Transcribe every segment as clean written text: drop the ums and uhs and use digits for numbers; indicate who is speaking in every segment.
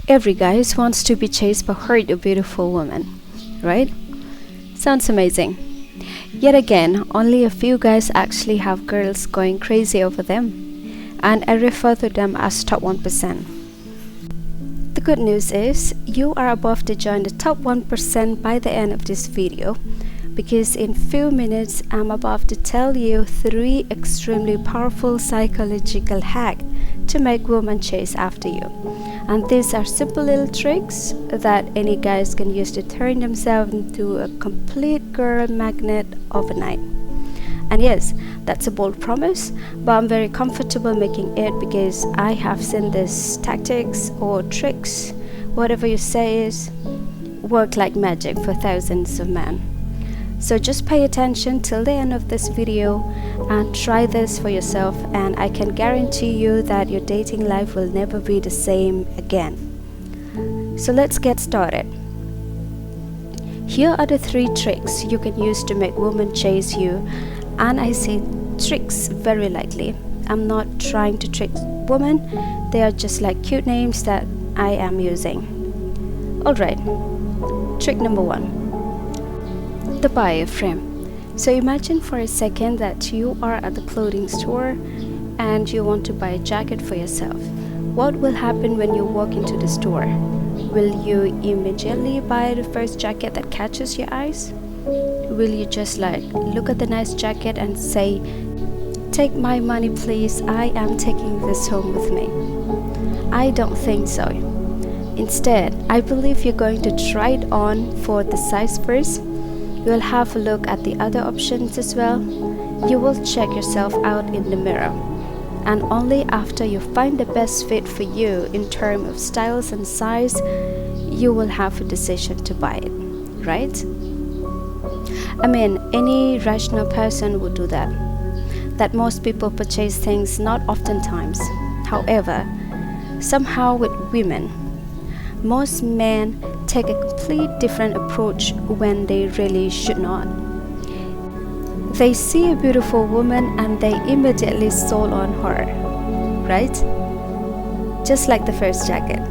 Speaker 1: Every guy wants to be chased by a beautiful woman, right? Sounds amazing. Yet again, only a few guys actually have girls going crazy over them, and I refer to them as top 1%. The good news is you are about to join the top 1% by the end of this video, because in few minutes I'm about to tell you 3 extremely powerful psychological hacks to make women chase after you. And these are simple little tricks that any guys can use to turn themselves into a complete girl magnet overnight. And yes, that's a bold promise, but I'm very comfortable making it because I have seen these tactics or tricks, whatever you say is, work like magic for thousands of men. So just pay attention till the end of this video and try this for yourself, and I can guarantee you that your dating life will never be the same again. So let's get started. Here are the 3 tricks you can use to make women chase you, and I say tricks very lightly. I'm not trying to trick women, they are just like cute names that I am using. Alright, trick number 1. The buyer frame. So imagine for a second that you are at the clothing store and you want to buy a jacket for yourself. What will happen when you walk into the store? Will you immediately buy the first jacket that catches your eyes? Will you just look at the nice jacket and say, "Take my money please, I am taking this home with me"? I don't think so. Instead, I believe you're going to try it on for the size first. You'll have a look at the other options as well. You will check yourself out in the mirror. And only after you find the best fit for you in terms of styles and size, you will have a decision to buy it, right? I mean, any rational person would do that. That most people purchase things not oftentimes. However, somehow with women, most men take a complete different approach when they really should not. They see a beautiful woman and they immediately sold on her, right? Just like the first jacket.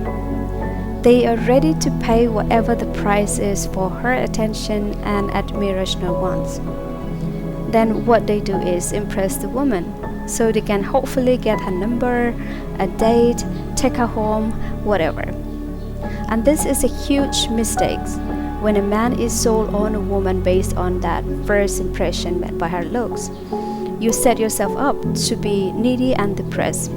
Speaker 1: They are ready to pay whatever the price is for her attention and admiration wants. Then what they do is impress the woman, so they can hopefully get her number, a date, take her home, whatever. And this is a huge mistake when a man is sold on a woman based on that first impression made by her looks. You set yourself up to be needy and depressed.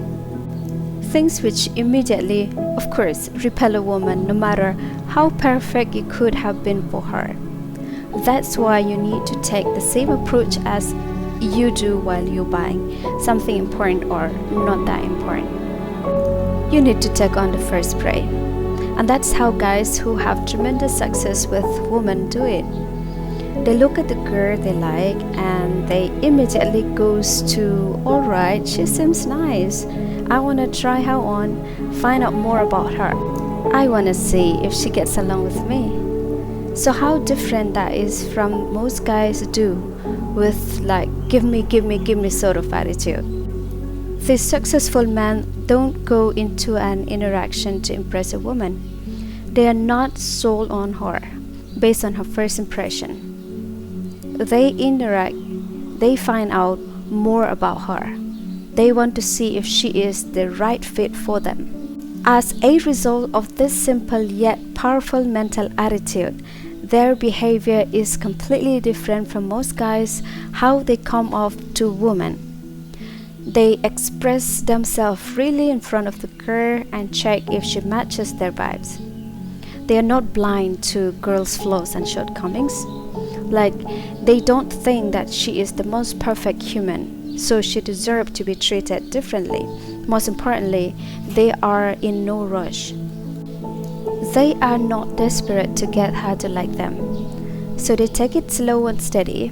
Speaker 1: Things which immediately, of course, repel a woman no matter how perfect you could have been for her. That's why you need to take the same approach as you do while you're buying something important or not that important. You need to take on the first prey. And that's how guys who have tremendous success with women do it. They look at the girl they like and they immediately goes to, alright, she seems nice. I want to try her on, find out more about her. I want to see if she gets along with me. So how different that is from most guys do with give me sort of attitude. These successful men don't go into an interaction to impress a woman. They are not sold on her based on her first impression. They interact, they find out more about her. They want to see if she is the right fit for them. As a result of this simple yet powerful mental attitude, their behavior is completely different from most guys, how they come off to women. They express themselves freely in front of the girl and check if she matches their vibes. They are not blind to girls' flaws and shortcomings. They don't think that she is the most perfect human, so she deserves to be treated differently. Most importantly, they are in no rush. They are not desperate to get her to like them. So they take it slow and steady,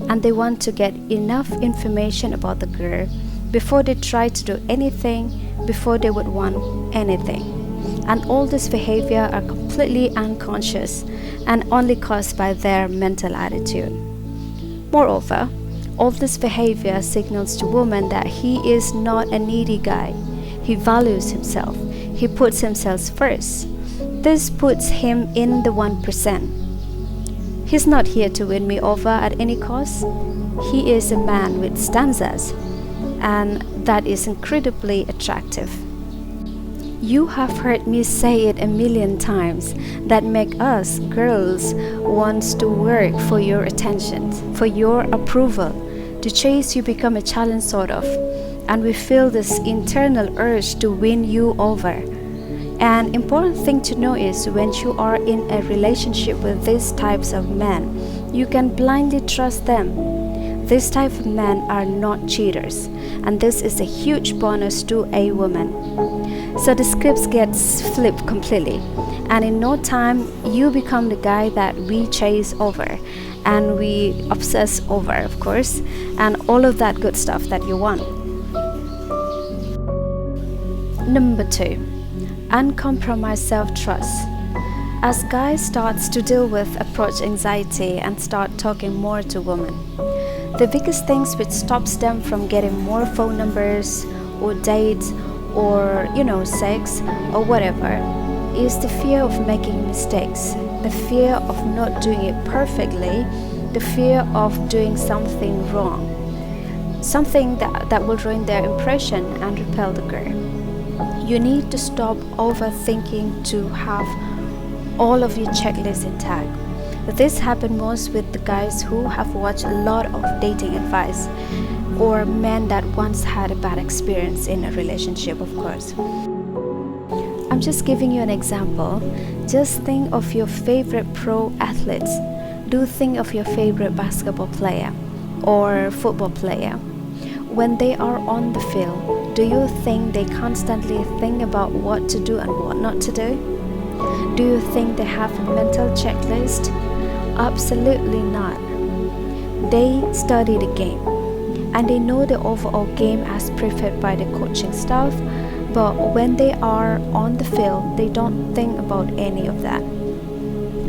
Speaker 1: and they want to get enough information about the girl before they try to do anything, before they would want anything. And all this behavior are completely unconscious and only caused by their mental attitude. Moreover, all this behavior signals to women that he is not a needy guy. He values himself. He puts himself first. This puts him in the 1%. He's not here to win me over at any cost. He is a man with stanzas, and that is incredibly attractive. You have heard me say it a million times that make us girls wants to work for your attention, for your approval, to chase you become a challenge sort of, and we feel this internal urge to win you over. An important thing to know is when you are in a relationship with these types of men, you can blindly trust them. These type of men are not cheaters, and this is a huge bonus to a woman. So the script gets flipped completely, and in no time you become the guy that we chase over and we obsess over, of course, and all of that good stuff that you want. Number 2, uncompromised self-trust. As guys starts to deal with approach anxiety and start talking more to women, the biggest things which stops them from getting more phone numbers or dates or sex or whatever is the fear of making mistakes, the fear of not doing it perfectly, the fear of doing something wrong, something that will ruin their impression and repel the girl. You need to stop overthinking to have all of your checklists intact. This happens most with the guys who have watched a lot of dating advice or men that once had a bad experience in a relationship, of course. I'm just giving you an example. Just think of your favorite pro athletes. Do think of your favorite basketball player or football player. When they are on the field, do you think they constantly think about what to do and what not to do? Do you think they have a mental checklist? Absolutely not. They study the game and they know the overall game as preferred by the coaching staff, but when they are on the field, they don't think about any of that.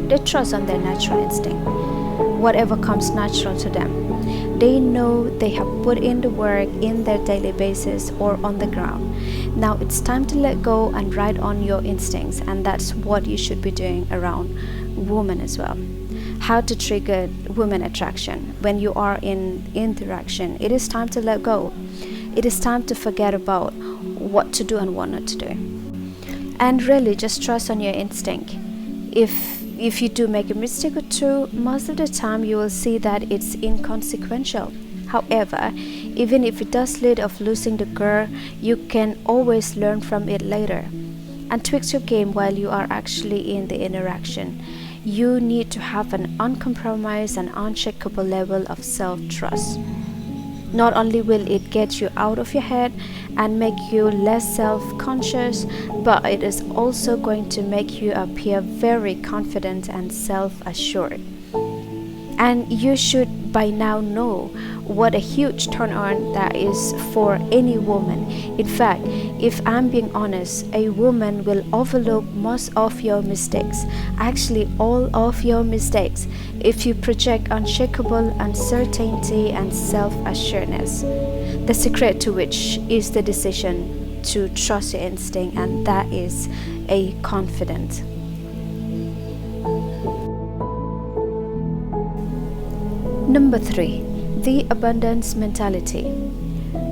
Speaker 1: They trust on their natural instinct, whatever comes natural to them. They know they have put in the work in their daily basis or on the ground. Now it's time to let go and ride on your instincts, and that's what you should be doing around women as well. How to trigger women attraction. When you are in interaction, it is time to let go. It is time to forget about what to do and what not to do. And really just trust on your instinct. If you do make a mistake or two, most of the time you will see that it's inconsequential. However, even if it does lead of losing the girl, you can always learn from it later and tweak your game while you are actually in the interaction. You need to have an uncompromised and unshakable level of self-trust. Not only will it get you out of your head and make you less self-conscious, but it is also going to make you appear very confident and self-assured. And you should by now know what a huge turn on that is for any woman. In fact, if I'm being honest, a woman will overlook most of your mistakes, actually all of your mistakes, if you project unshakable uncertainty and self-assuredness. The secret to which is the decision to trust your instinct, and that is a confidence. Number 3, the abundance mentality.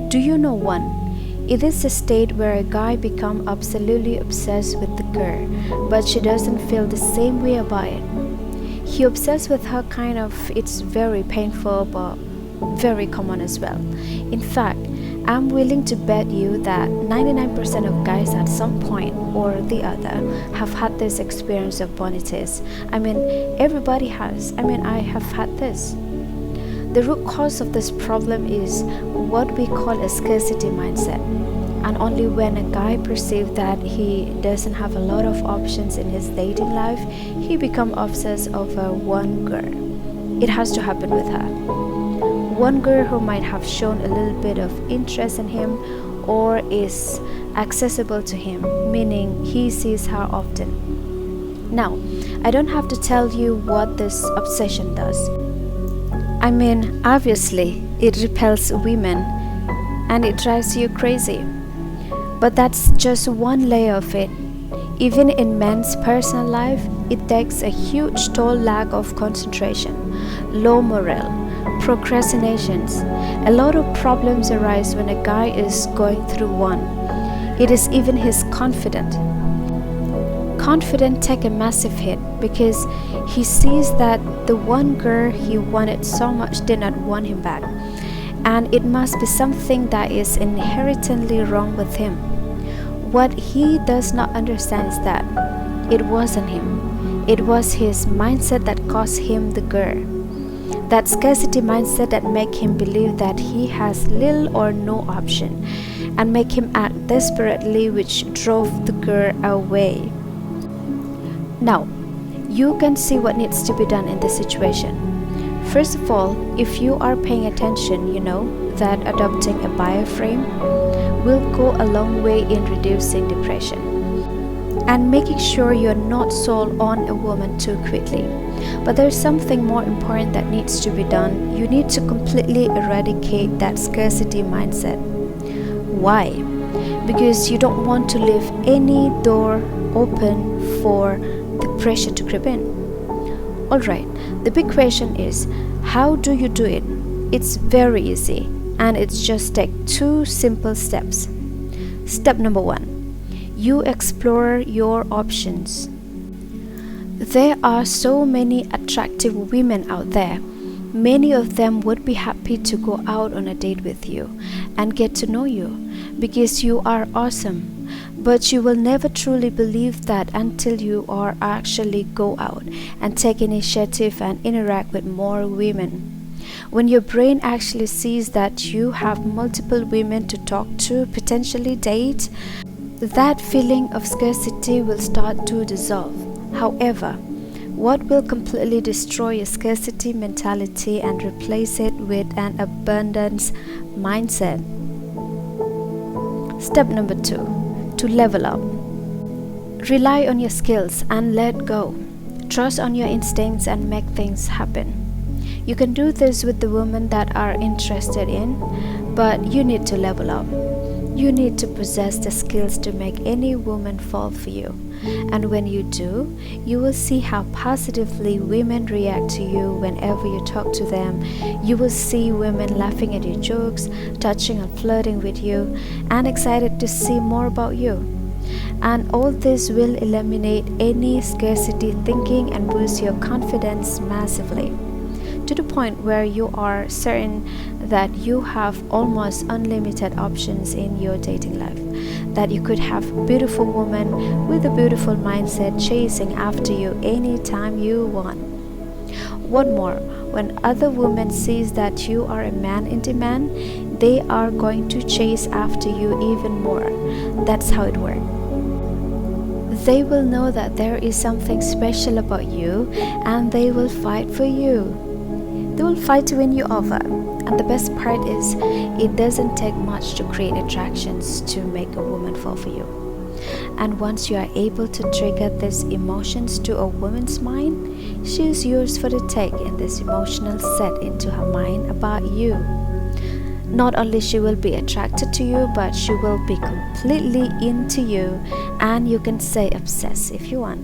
Speaker 1: Do you know one? It is a state where a guy becomes absolutely obsessed with the girl, but she doesn't feel the same way about it. He obsessed with her kind of, it's very painful but very common as well. In fact, I'm willing to bet you that 99% of guys at some point or the other have had this experience of bonitis. Everybody has. I have had this. The root cause of this problem is what we call a scarcity mindset. And only when a guy perceives that he doesn't have a lot of options in his dating life, he becomes obsessed over one girl. It has to happen with her. One girl who might have shown a little bit of interest in him or is accessible to him, meaning he sees her often. Now, I don't have to tell you what this obsession does. Obviously, it repels women and it drives you crazy. But that's just one layer of it. Even in men's personal life, it takes a huge toll: lack of concentration, low morale, procrastinations. A lot of problems arise when a guy is going through one. It is even his confidence. Confidence take a massive hit because he sees that the one girl he wanted so much did not want him back, and it must be something that is inherently wrong with him. What he does not understand is that it wasn't him. It was his mindset that cost him the girl. That scarcity mindset that make him believe that he has little or no option and make him act desperately, which drove the girl away. Now, you can see what needs to be done in this situation. First of all, if you are paying attention, you know that adopting a bioframe will go a long way in reducing depression and making sure you're not sold on a woman too quickly. But there's something more important that needs to be done. You need to completely eradicate that scarcity mindset. Why? Because you don't want to leave any door open for the pressure to creep in. Alright, the big question is, how do you do it? It's very easy, and it's just take 2 simple steps. Step number 1, you explore your options. There are so many attractive women out there. Many of them would be happy to go out on a date with you and get to know you because you are awesome. But you will never truly believe that until you are actually go out and take initiative and interact with more women. When your brain actually sees that you have multiple women to talk to, potentially date, that feeling of scarcity will start to dissolve. However, what will completely destroy your scarcity mentality and replace it with an abundance mindset? Step number 2, to level up. Rely on your skills and let go. Trust on your instincts and make things happen. You can do this with the women that are interested in, but you need to level up. You need to possess the skills to make any woman fall for you. And when you do, you will see how positively women react to you whenever you talk to them. You will see women laughing at your jokes, touching and flirting with you, and excited to see more about you. And all this will eliminate any scarcity thinking and boost your confidence massively, to the point where you are certain that you have almost unlimited options in your dating life, that you could have a beautiful woman with a beautiful mindset chasing after you anytime you want. One more, when other women sees that you are a man in demand, they are going to chase after you even more. That's how it works. They will know that there is something special about you, and they will fight for you. They will fight to win you over. And the best part is, it doesn't take much to create attractions to make a woman fall for you. And once you are able to trigger these emotions to a woman's mind, she is yours for the take in this emotional set into her mind about you. Not only she will be attracted to you, but she will be completely into you, and you can say obsessed if you want.